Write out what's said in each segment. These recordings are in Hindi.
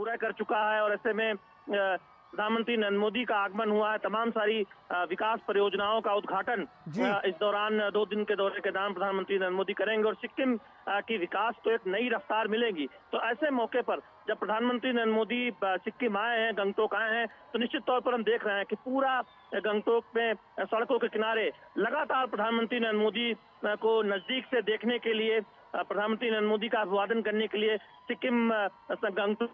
पूरा कर चुका है और ऐसे में प्रधानमंत्री नरेंद्र मोदी का आगमन हुआ है। तमाम सारी विकास परियोजनाओं का उद्घाटन जी। इस दौरान 2 दिन के दौरे के दौरान प्रधानमंत्री नरेंद्र मोदी करेंगे और सिक्किम की विकास को एक नई रफ्तार मिलेगी। तो ऐसे मौके पर जब प्रधानमंत्री नरेंद्र मोदी सिक्किम आए हैं, गंगटोक आए हैं, तो निश्चित तौर पर हम देख रहे हैं कि पूरा गंगटोक में सड़कों के किनारे लगातार प्रधानमंत्री नरेंद्र मोदी को नजदीक से देखने के लिए, प्रधानमंत्री नरेंद्र मोदी का अभिवादन करने के लिए सिक्किम गंगटोक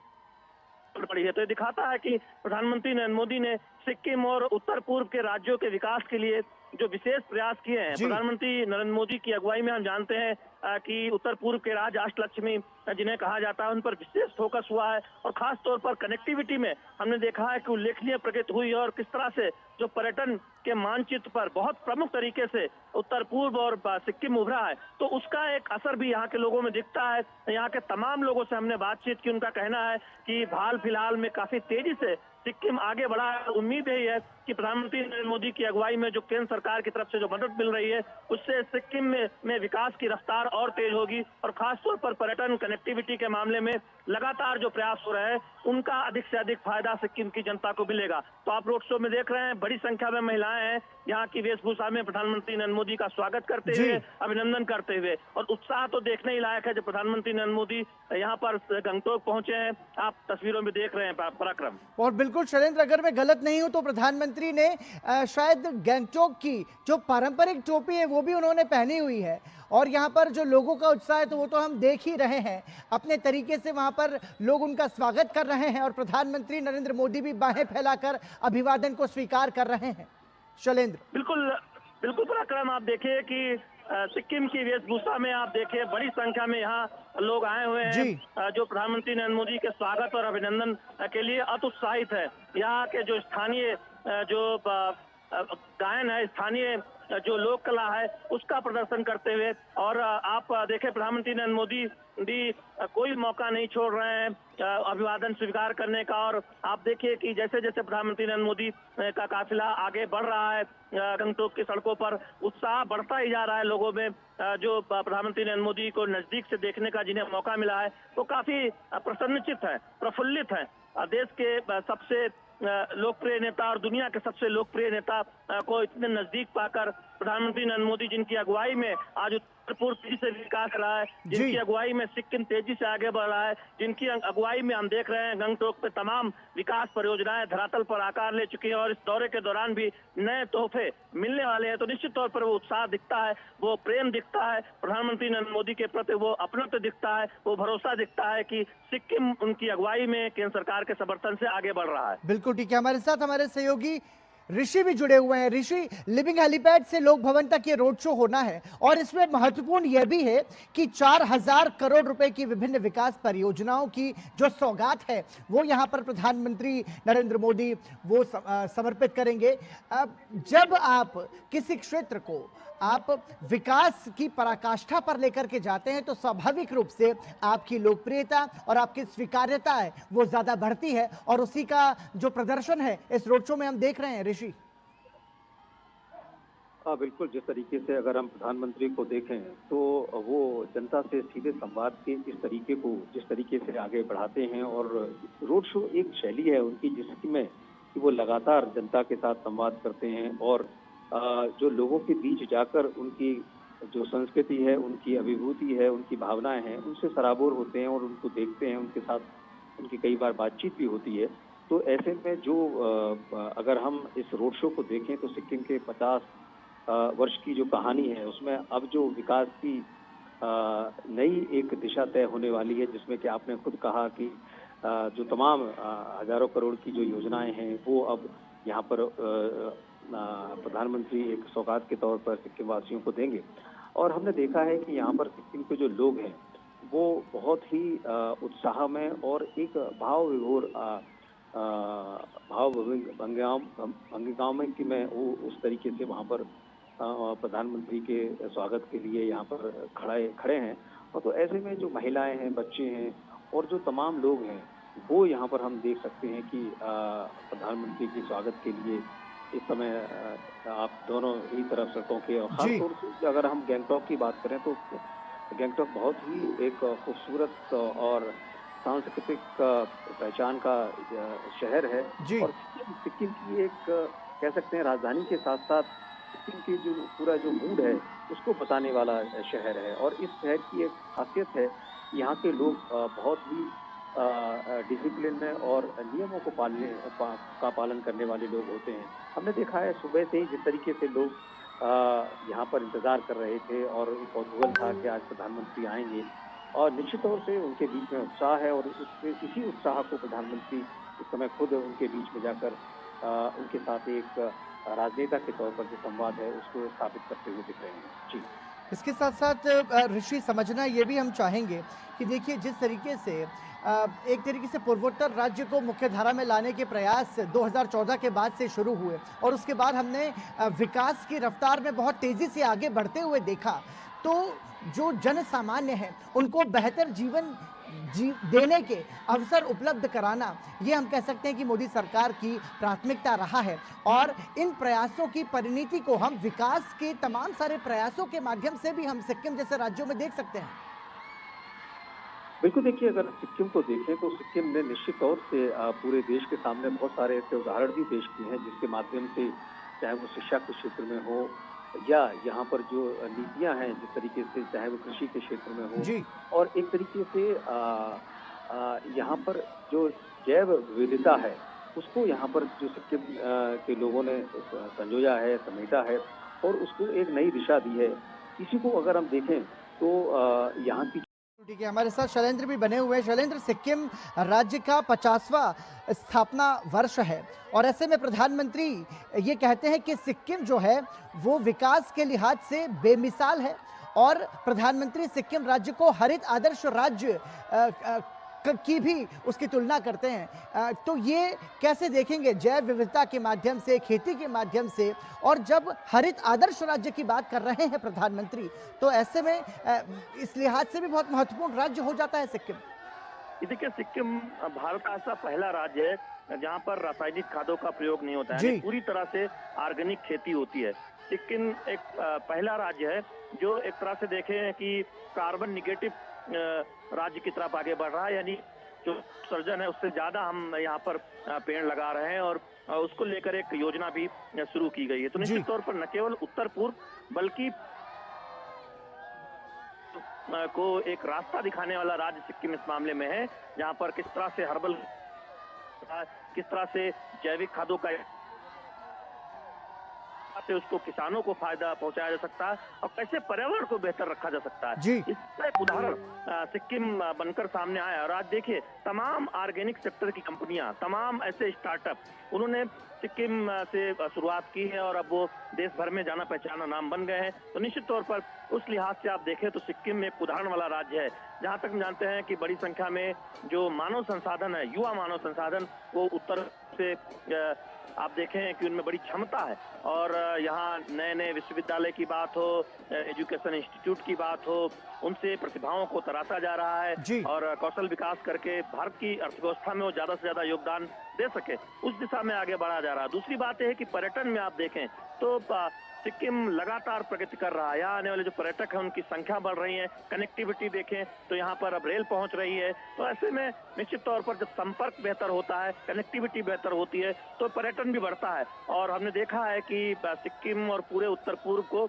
पड़ी है। तो ये दिखाता है कि प्रधानमंत्री नरेंद्र मोदी ने सिक्किम और उत्तर पूर्व के राज्यों के विकास के लिए जो विशेष प्रयास किए हैं। प्रधानमंत्री नरेंद्र मोदी की अगुवाई में हम जानते हैं कि उत्तर पूर्व के राज्य अष्टलक्ष्मी जिन्हें कहा जाता है, उन पर विशेष फोकस हुआ है और खास तौर पर कनेक्टिविटी में हमने देखा है कि उल्लेखनीय प्रगति हुई है और किस तरह से जो पर्यटन के मानचित्र पर बहुत प्रमुख तरीके से उत्तर पूर्व और सिक्किम उभरा है, तो उसका एक असर भी यहाँ के लोगों में दिखता है। यहाँ के तमाम लोगों से हमने बातचीत की, उनका कहना है कि हाल फिलहाल में काफी तेजी से सिक्किम आगे बढ़ा है। उम्मीद यही है कि प्रधानमंत्री नरेंद्र मोदी की अगुवाई में जो केंद्र सरकार की तरफ से जो मदद मिल रही है, उससे सिक्किम में विकास की रफ्तार और तेज होगी और खासतौर पर पर्यटन कनेक्टिविटी के मामले में लगातार जो प्रयास हो रहे हैं, उनका अधिक से अधिक फायदा सिक्किम की जनता को मिलेगा। तो आप रोड शो में देख रहे हैं बड़ी संख्या में महिलाएं हैं यहाँ की वेशभूषा में प्रधानमंत्री नरेंद्र मोदी का स्वागत करते हुए, अभिनंदन करते हुए, और उत्साह तो देखने ही लायक है जब प्रधानमंत्री नरेंद्र मोदी यहाँ पर गंगटोक पहुंचे हैं। आप तस्वीरों में देख रहे हैं पराक्रम। और बिल्कुल शैलेंद्र, अगर मैं गलत नहीं हूं तो प्रधानमंत्री ने शायद गंगटोक की जो पारंपरिक टोपी है वो भी उन्होंने पहनी हुई है और यहाँ पर जो लोगों का उत्साह है तो वो तो हम देख ही रहे हैं। अपने तरीके से वहाँ पर लोग उनका स्वागत कर रहे हैं और प्रधानमंत्री नरेंद्र मोदी भी बाहें फैलाकर अभिवादन को स्वीकार कर रहे हैं। शैलेंद्र, बिल्कुल बिल्कुल पराक्रम, आप देखिए कि सिक्किम की वेशभूषा में आप देखिए बड़ी संख्या में यहाँ लोग आए हुए हैं जो प्रधानमंत्री नरेंद्र मोदी के स्वागत और अभिनंदन के लिए अत्युत्साहित है। यहाँ के जो स्थानीय जो गायन है, स्थानीय जो लोक कला है, उसका प्रदर्शन करते हुए, और आप देखें प्रधानमंत्री नरेंद्र मोदी भी कोई मौका नहीं छोड़ रहे हैं अभिवादन स्वीकार करने का। और आप देखिए कि जैसे जैसे प्रधानमंत्री नरेंद्र मोदी का काफिला आगे बढ़ रहा है गंगटोक की सड़कों पर, उत्साह बढ़ता ही जा रहा है लोगों में। जो प्रधानमंत्री नरेंद्र मोदी को नजदीक से देखने का जिन्हें मौका मिला है, वो काफी प्रसन्नचित है, प्रफुल्लित है। देश के सबसे लोकप्रिय नेता और दुनिया के सबसे लोकप्रिय नेता को इतने नजदीक पाकर प्रधानमंत्री नरेंद्र मोदी, जिनकी अगुवाई में आज उत्तर पूर्व तेजी से विकास रहा है, जिनकी अगुवाई में सिक्किम तेजी से आगे बढ़ रहा है, जिनकी अगुवाई में हम देख रहे हैं गंगटोक पे तमाम विकास परियोजनाएं धरातल पर आकार ले चुकी हैं और इस दौरे के दौरान भी नए तोहफे मिलने वाले हैं। तो निश्चित तौर पर वो उत्साह दिखता है, वो प्रेम दिखता है प्रधानमंत्री नरेंद्र मोदी के प्रति, वो अपनत्व दिखता है, वो भरोसा दिखता है कि सिक्किम उनकी अगुवाई में केंद्र सरकार के समर्थन से आगे बढ़ रहा है। बिल्कुल ठीक है। हमारे साथ हमारे सहयोगी ऋषि भी जुड़े हुए हैं। ऋषि, लिविंग हेलीपैड से लोक भवन तक ये रोड शो होना है और इसमें महत्वपूर्ण यह भी है कि 4000 करोड़ रुपए की विभिन्न विकास परियोजनाओं की जो सौगात है वो यहाँ पर प्रधानमंत्री नरेंद्र मोदी वो समर्पित करेंगे। अब जब आप किसी क्षेत्र को आप विकास की पराकाष्ठा पर लेकर के जाते हैं तो स्वाभाविक रूप से आपकी लोकप्रियता और आपकी स्वीकार्यता है वो ज्यादा बढ़ती है और उसी का जो प्रदर्शन है इस रोड शो में हम देख रहे हैं। ऋषि, हाँ बिल्कुल, जिस तरीके से अगर हम प्रधानमंत्री को देखें तो वो जनता से सीधे संवाद के इस तरीके को जिस तरीके से आगे बढ़ाते हैं, और रोड शो एक शैली है उनकी जिसमें कि वो लगातार जनता के साथ संवाद करते हैं और जो लोगों के बीच जाकर उनकी जो संस्कृति है, उनकी अभिभूति है, उनकी भावनाएं हैं, उनसे सराबोर होते हैं और उनको देखते हैं, उनके साथ उनकी कई बार बातचीत भी होती है। तो ऐसे में जो अगर हम इस रोड शो को देखें तो सिक्किम के 50 वर्ष की जो कहानी है उसमें अब जो विकास की नई एक दिशा तय होने वाली है, जिसमें कि आपने खुद कहा कि जो तमाम हजारों करोड़ की जो योजनाएं हैं वो अब यहाँ पर प्रधानमंत्री एक सौगात के तौर पर सिक्किम वासियों को देंगे। और हमने देखा है कि यहाँ पर सिक्किम के जो लोग हैं वो बहुत ही उत्साह में और एक भाव विभोर भंगिगांव में कि मैं वो उस तरीके से वहाँ पर प्रधानमंत्री के स्वागत के लिए यहाँ पर खड़े हैं। और तो ऐसे में जो महिलाएं हैं, बच्चे हैं और जो तमाम लोग हैं वो यहाँ पर हम देख सकते हैं कि प्रधानमंत्री के स्वागत के लिए इस समय आप दोनों ही तरफ सड़कों के, और खासतौर से अगर हम गंगटोक की बात करें तो गंगटोक बहुत ही एक खूबसूरत और सांस्कृतिक पहचान का शहर है। जी। और सिक्किम की एक कह सकते हैं राजधानी के साथ साथ सिक्किम की जो पूरा जो मूड है उसको बताने वाला शहर है। और इस शहर की एक खासियत है, यहाँ के लोग बहुत ही डिसिप्लिन में और नियमों को का पालन करने वाले लोग होते हैं। हमने देखा है सुबह से ही जिस तरीके से लोग यहाँ पर इंतजार कर रहे थे और एक कौतूहल था कि आज प्रधानमंत्री आएंगे, और निश्चित तौर से उनके बीच में उत्साह है। और इसी उत्साह को प्रधानमंत्री इस समय खुद उनके बीच में जाकर उनके साथ एक राजनेता के तौर पर जो संवाद है उसको स्थापित करते हुए दिख रहे हैं। जी। इसके साथ साथ ऋषि, समझना ये भी हम चाहेंगे कि देखिए जिस तरीके से एक तरीके से पूर्वोत्तर राज्य को मुख्य धारा में लाने के प्रयास 2014 के बाद से शुरू हुए और उसके बाद हमने विकास की रफ्तार में बहुत तेजी से आगे बढ़ते हुए देखा, तो जो जन सामान्य है उनको बेहतर जीवन देने के अवसर उपलब्ध कराना, ये हम कह सकते हैं कि मोदी सरकार की प्राथमिकता रहा है। और इन प्रयासों की परिणति को हम विकास के तमाम सारे प्रयासों के माध्यम से भी हम सिक्किम जैसे राज्यों में देख सकते हैं। बिल्कुल, देखिए अगर सिक्किम को देखें तो सिक्किम ने निश्चित तौर से पूरे देश के सामने बहुत सारे ऐसे उदाहरण भी पेश किए हैं जिसके माध्यम से, चाहे वो शिक्षा के क्षेत्र में हो या यहाँ पर जो नीतियां हैं जिस तरीके से, चाहे वो कृषि के क्षेत्र में हो, जी। और एक तरीके से यहाँ पर जो जैव विविधता है उसको यहाँ पर जो सिक्किम के लोगों ने संजोया है, समेटा है और उसको एक नई दिशा दी है। इसी को अगर हम देखें तो यहाँ की, ठीक है, हमारे साथ शैलेंद्र भी बने हुए हैं। शैलेंद्र, सिक्किम राज्य का 50वां स्थापना वर्ष है और ऐसे में प्रधानमंत्री ये कहते हैं कि सिक्किम जो है वो विकास के लिहाज से बेमिसाल है और प्रधानमंत्री सिक्किम राज्य को हरित आदर्श राज्य की भी उसकी तुलना करते हैं। तो ये कैसे देखेंगे जैव विविधता के माध्यम से, खेती के माध्यम से, और जब हरित आदर्श राज्य की बात कर रहे हैं प्रधानमंत्री, तो ऐसे में इस लिहाज से भी बहुत महत्वपूर्ण राज्य हो जाता है सिक्किम। देखिए, सिक्किम भारत का ऐसा पहला राज्य है जहाँ पर रासायनिक खादों का प्रयोग नहीं होता है, पूरी तरह से ऑर्गेनिक खेती होती है। सिक्किम एक पहला राज्य है जो एक तरह से देखें कि कार्बन निगेटिव राज्य की तरफ आगे बढ़ रहा है, यानी जो सर्जन है उससे ज्यादा हम यहाँ पर पेड़ लगा रहे हैं और उसको लेकर एक योजना भी शुरू की गई है। तो निश्चित तौर पर न केवल उत्तर पूर्व बल्कि को एक रास्ता दिखाने वाला राज्य सिक्किम इस मामले में है, जहाँ पर किस तरह से हर्बल, किस तरह से जैविक खादों का से उसको किसानों को फायदा पहुंचाया जा सकता है और कैसे पर्यावरण को बेहतर रखा जा सकता है। इसका एक उदाहरण सिक्किम बनकर सामने आया। और आज देखिए, तमाम ऑर्गेनिक सेक्टर की कंपनियां, तमाम ऐसे स्टार्टअप, उन्होंने सिक्किम से शुरुआत की है और अब वो देश भर में जाना पहचाना नाम बन गए हैं। तो निश्चित तौर पर उस लिहाज से आप देखें तो सिक्किम एक उदाहरण वाला राज्य है। जहां तक हम जानते हैं कि बड़ी संख्या में जो मानव संसाधन है, युवा मानव संसाधन, वो उत्तर से आप देखें कि उनमें बड़ी क्षमता है और यहाँ नए नए विश्वविद्यालय की बात हो, एजुकेशन इंस्टीट्यूट की बात हो, उनसे प्रतिभाओं को तराशा जा रहा है और कौशल विकास करके भारत की अर्थव्यवस्था में वो ज्यादा से ज्यादा योगदान दे सके, उस दिशा में आगे बढ़ा जा रहा है। दूसरी बात यह है कि पर्यटन में आप देखें तो सिक्किम लगातार प्रगति कर रहा है। यहाँ आने वाले जो पर्यटक हैं उनकी संख्या बढ़ रही है। कनेक्टिविटी देखें तो यहाँ पर अब रेल पहुंच रही है। तो ऐसे में निश्चित तौर पर जब संपर्क बेहतर होता है, कनेक्टिविटी बेहतर होती है, तो पर्यटन भी बढ़ता है। और हमने देखा है कि सिक्किम और पूरे उत्तर पूर्व को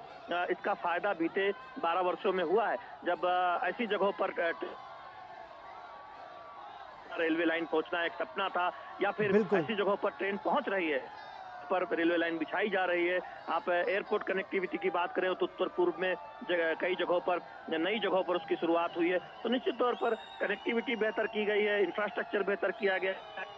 इसका फायदा बीते 12 वर्षों में हुआ है, जब ऐसी जगहों पर रेलवे लाइन पहुंचना एक सपना था या फिर ऐसी जगहों पर ट्रेन पहुंच रही है, पर रेलवे लाइन बिछाई जा रही है। आप एयरपोर्ट कनेक्टिविटी की बात करें तो उत्तर पूर्व में कई जगहों पर, नई जगहों पर उसकी शुरुआत हुई है। तो निश्चित तौर पर कनेक्टिविटी बेहतर की गई है, इंफ्रास्ट्रक्चर बेहतर किया गया,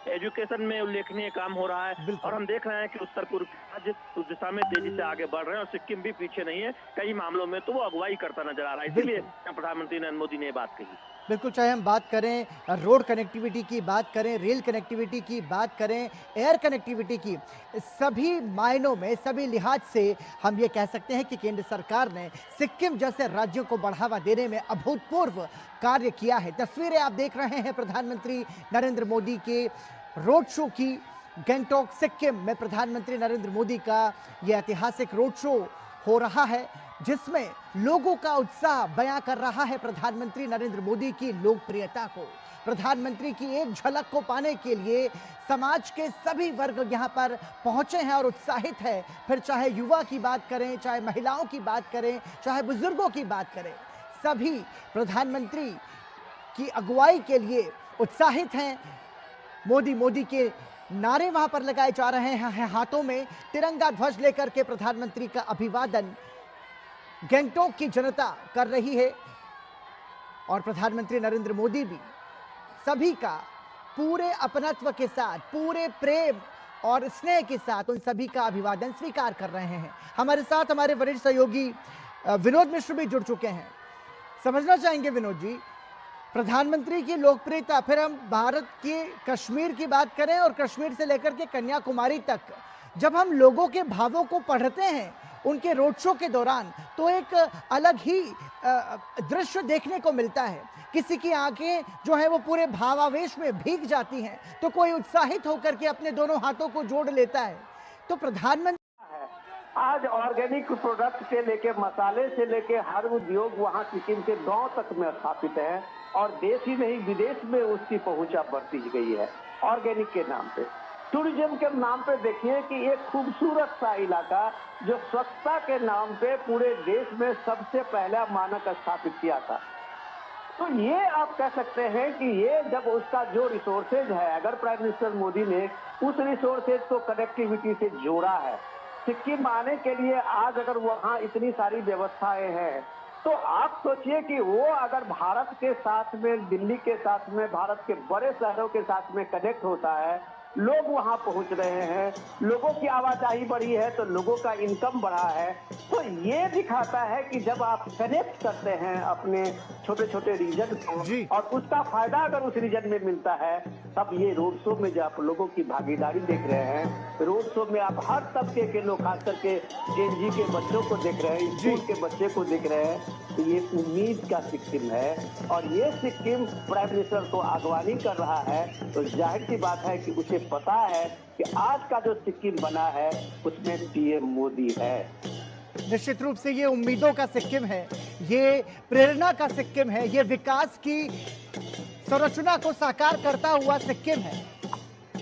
एजुकेशन में उल्लेखनीय काम हो रहा है और हम देख रहे हैं कि उत्तर पूर्व राज्य उस दिशा में तेजी से आगे बढ़ रहे हैं और सिक्किम भी पीछे नहीं है। कई मामलों में तो वो अगुवाई करता नजर आ रहा है। इसीलिए प्रधानमंत्री नरेंद्र मोदी ने बात कही। बिल्कुल, चाहे हम बात करें रोड कनेक्टिविटी की, बात करें रेल कनेक्टिविटी की, बात करें एयर कनेक्टिविटी की, सभी मायनों में, सभी लिहाज से हम ये कह सकते हैं कि केंद्र सरकार ने सिक्किम जैसे राज्यों को बढ़ावा देने में अभूतपूर्व कार्य किया है। तस्वीरें आप देख रहे हैं प्रधानमंत्री नरेंद्र मोदी के रोड शो की। गंगटोक सिक्किम में प्रधानमंत्री नरेंद्र मोदी का यह ऐतिहासिक रोड शो हो रहा है, जिसमें लोगों का उत्साह बयां कर रहा है प्रधानमंत्री नरेंद्र मोदी की लोकप्रियता को। प्रधानमंत्री की एक झलक को पाने के लिए समाज के सभी वर्ग यहां पर पहुंचे हैं और उत्साहित है। फिर चाहे युवा की बात करें, चाहे महिलाओं की बात करें, चाहे बुजुर्गों की बात करें, सभी प्रधानमंत्री की अगुवाई के लिए उत्साहित हैं। मोदी मोदी के नारे वहां पर लगाए जा रहे हैं। हाथों में तिरंगा ध्वज लेकर के प्रधानमंत्री का अभिवादन गैंगटॉक की जनता कर रही है और प्रधानमंत्री नरेंद्र मोदी भी सभी का पूरे अपनत्व के साथ, पूरे प्रेम और स्नेह के साथ उन सभी का अभिवादन स्वीकार कर रहे हैं। हमारे साथ हमारे वरिष्ठ सहयोगी विनोद मिश्र भी जुड़ चुके हैं। समझना चाहेंगे विनोद जी, प्रधानमंत्री की लोकप्रियता, फिर हम भारत के कश्मीर की बात करें और कश्मीर से लेकर के कन्याकुमारी तक, जब हम लोगों के भावों को पढ़ते हैं उनके रोड शो के दौरान, तो एक अलग ही दृश्य देखने को मिलता है। किसी की आंखें जो है वो पूरे भावावेश में भीग जाती हैं, तो कोई उत्साहित होकर के अपने दोनों हाथों को जोड़ लेता है। तो प्रधानमंत्री आज ऑर्गेनिक प्रोडक्ट से लेके मसाले से लेके हर उद्योग वहाँ सिक्किम के गांव तक में स्थापित है और देश ही नहीं विदेश में उसकी पहुंचा बढ़ती गई है ऑर्गेनिक के नाम पे। टूरिज्म के नाम पे देखिए कि एक खूबसूरत सा इलाका जो स्वच्छता के नाम पे पूरे देश में सबसे पहला मानक स्थापित किया था। तो ये आप कह सकते हैं कि ये जब उसका जो रिसोर्सेज है, अगर प्राइम मिनिस्टर मोदी ने उस रिसोर्सेज को कनेक्टिविटी से जोड़ा है, सिक्किम आने के लिए आज अगर वहाँ इतनी सारी व्यवस्थाएं हैं, तो आप सोचिए कि वो अगर भारत के साथ में, दिल्ली के साथ में, भारत के बड़े शहरों के साथ में कनेक्ट होता है, लोग वहां पहुंच रहे हैं, लोगों की आवाजाही बढ़ी है तो लोगों का इनकम बढ़ा है। तो ये दिखाता है कि जब आप कनेक्ट करते हैं अपने छोटे छोटे रीजन को और उसका फायदा अगर उस रीजन में मिलता है, तब ये रोड शो में जो आप लोगों की भागीदारी देख रहे हैं, रोड शो में आप हर तबके के लोग, खास करके जेएनजी के बच्चों को देख रहे हैं, स्कूल के बच्चे को देख रहे हैं, तो ये उम्मीद का सिक्किम है और ये सिक्किम प्राइम मिनिस्टर को अगवानी कर रहा है। तो जाहिर सी बात है कि उसे पता है कि आज का जो सिक्किम बना है उसमें पीएम मोदी है। निश्चित रूप से ये उम्मीदों का सिक्किम है, ये प्रेरणा का सिक्किम है, ये विकास की संरचना को साकार करता हुआ सिक्किम है।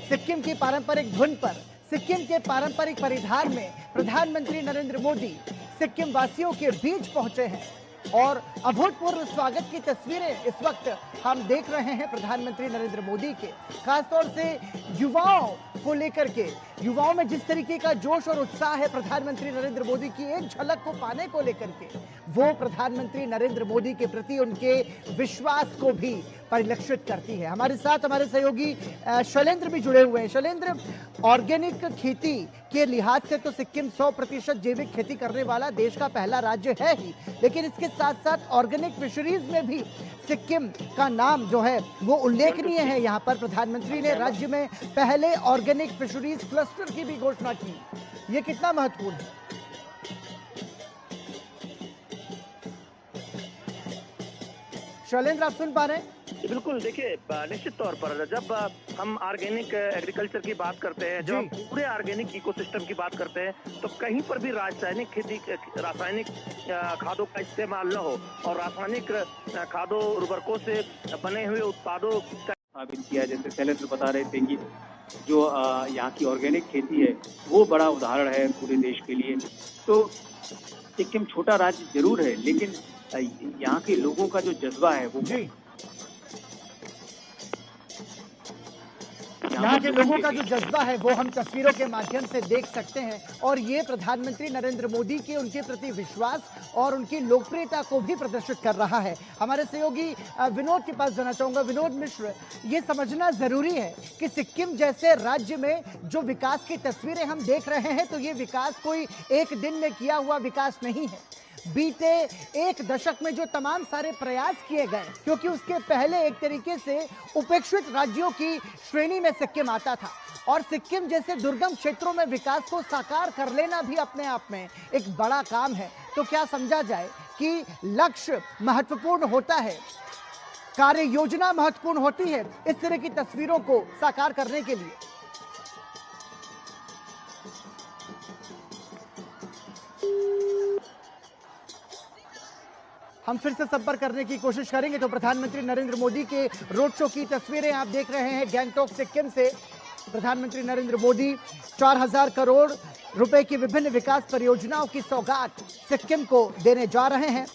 सिक्किम की पारंपरिक धुन पर, सिक्किम के पारंपरिक परिधान में प्रधानमंत्री नरेंद्र मोदी सिक्किम वासियों के बीच पहुंचे हैं और अभूतपूर्व स्वागत की तस्वीरें इस वक्त हम देख रहे हैं प्रधानमंत्री नरेंद्र मोदी के, खासतौर से युवाओं को लेकर के। युवाओं में जिस तरीके का जोश और उत्साह है प्रधानमंत्री नरेंद्र मोदी की एक झलक को पाने को लेकर के, वो प्रधानमंत्री नरेंद्र मोदी के प्रति उनके विश्वास को भी परिलक्षित करती है। हमारे साथ हमारे सहयोगी शैलेंद्र भी जुड़े हुए हैं। शैलेंद्र, ऑर्गेनिक खेती के लिहाज से तो सिक्किम 100% जैविक खेती करने वाला देश का पहला राज्य है ही, लेकिन इसके साथ साथ ऑर्गेनिक फिशरीज में भी सिक्किम का नाम जो है वो उल्लेखनीय है। यहाँ पर प्रधानमंत्री ने राज्य में पहले ऑर्गेनिक फिशरीज क्लस्टर की भी घोषणा की। ये कितना महत्वपूर्ण है? शैलेंद्र, आप सुन पा रहे हैं? बिल्कुल, देखिए निश्चित तौर पर जब हम ऑर्गेनिक एग्रीकल्चर की बात करते हैं, जब हम पूरे ऑर्गेनिक इकोसिस्टम की बात करते हैं, तो कहीं पर भी रासायनिक खादों का इस्तेमाल न हो और रासायनिक खादों उर्वरकों से बने हुए उत्पादों का साबित किया। जैसे शैलेंद्र बता रहे थे कि जो यहाँ की ऑर्गेनिक खेती है वो बड़ा उदाहरण है पूरे देश के लिए। तो सिक्किम छोटा राज्य जरूर है, लेकिन यहाँ के लोगों का जो जज्बा है वो यहाँ के लोगों का जो जज्बा है वो हम तस्वीरों के माध्यम से देख सकते हैं और ये प्रधानमंत्री नरेंद्र मोदी के उनके प्रति विश्वास और उनकी लोकप्रियता को भी प्रदर्शित कर रहा है। हमारे सहयोगी विनोद के पास जाना चाहूंगा। विनोद मिश्र, ये समझना जरूरी है कि सिक्किम जैसे राज्य में जो विकास की तस्वीरें हम देख रहे हैं, तो ये विकास कोई एक दिन में किया हुआ विकास नहीं है। बीते एक दशक में जो तमाम सारे प्रयास किए गए, क्योंकि उसके पहले एक तरीके से उपेक्षित राज्यों की श्रेणी में सिक्किम आता था और सिक्किम जैसे दुर्गम क्षेत्रों में विकास को साकार कर लेना भी अपने आप में एक बड़ा काम है। तो क्या समझा जाए कि लक्ष्य महत्वपूर्ण होता है, कार्य योजना महत्वपूर्ण होती है इस तरह की तस्वीरों को साकार करने के लिए? हम फिर से संपर्क करने की कोशिश करेंगे। तो प्रधानमंत्री नरेंद्र मोदी के रोड शो की तस्वीरें आप देख रहे हैं गैंगटॉक सिक्किम से। प्रधानमंत्री नरेंद्र मोदी 4000 करोड़ रुपए की विभिन्न विकास परियोजनाओं की सौगात सिक्किम को देने जा रहे हैं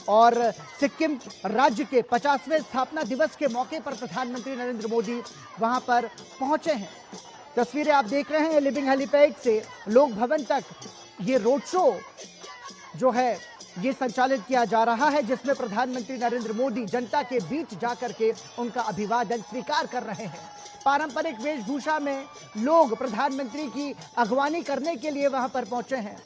और सिक्किम राज्य के 50वें स्थापना दिवस के मौके पर प्रधानमंत्री नरेंद्र मोदी वहां पर पहुंचे हैं। तस्वीरें आप देख रहे हैं लिविंग हेलीपैड से लोक भवन तक ये रोड शो जो है ये संचालित किया जा रहा है, जिसमें प्रधानमंत्री नरेंद्र मोदी जनता के बीच जाकर के उनका अभिवादन स्वीकार कर रहे हैं। पारंपरिक वेशभूषा में लोग प्रधानमंत्री की अगवानी करने के लिए वहां पर पहुंचे हैं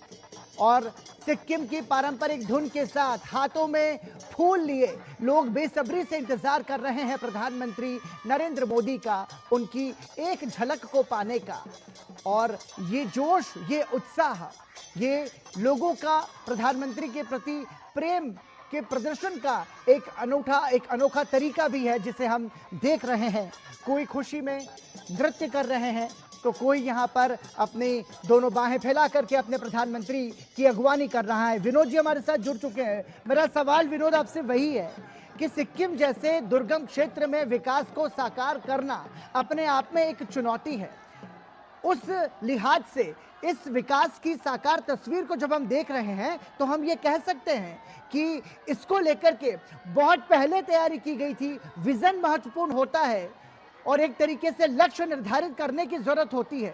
और सिक्किम की पारंपरिक धुन के साथ हाथों में फूल लिए लोग बेसब्री से इंतजार कर रहे हैं प्रधानमंत्री नरेंद्र मोदी का, उनकी एक झलक को पाने का। और ये जोश, ये उत्साह, ये लोगों का प्रधानमंत्री के प्रति प्रेम के प्रदर्शन का एक अनोखा तरीका भी है, जिसे हम देख रहे हैं। कोई खुशी में नृत्य कर रहे हैं तो कोई यहाँ पर अपनी दोनों बाहें फैला करके अपने प्रधानमंत्री की अगवानी कर रहा है। विनोद जी हमारे साथ जुड़ चुके हैं। मेरा सवाल विनोद आपसे वही है कि सिक्किम जैसे दुर्गम क्षेत्र में विकास को साकार करना अपने आप में एक चुनौती है। उस लिहाज से इस विकास की साकार तस्वीर को जब हम देख रहे हैं तो हम ये कह सकते हैं कि इसको लेकर के बहुत पहले तैयारी की गई थी। विजन महत्वपूर्ण होता है और एक तरीके से लक्ष्य निर्धारित करने की जरूरत होती है।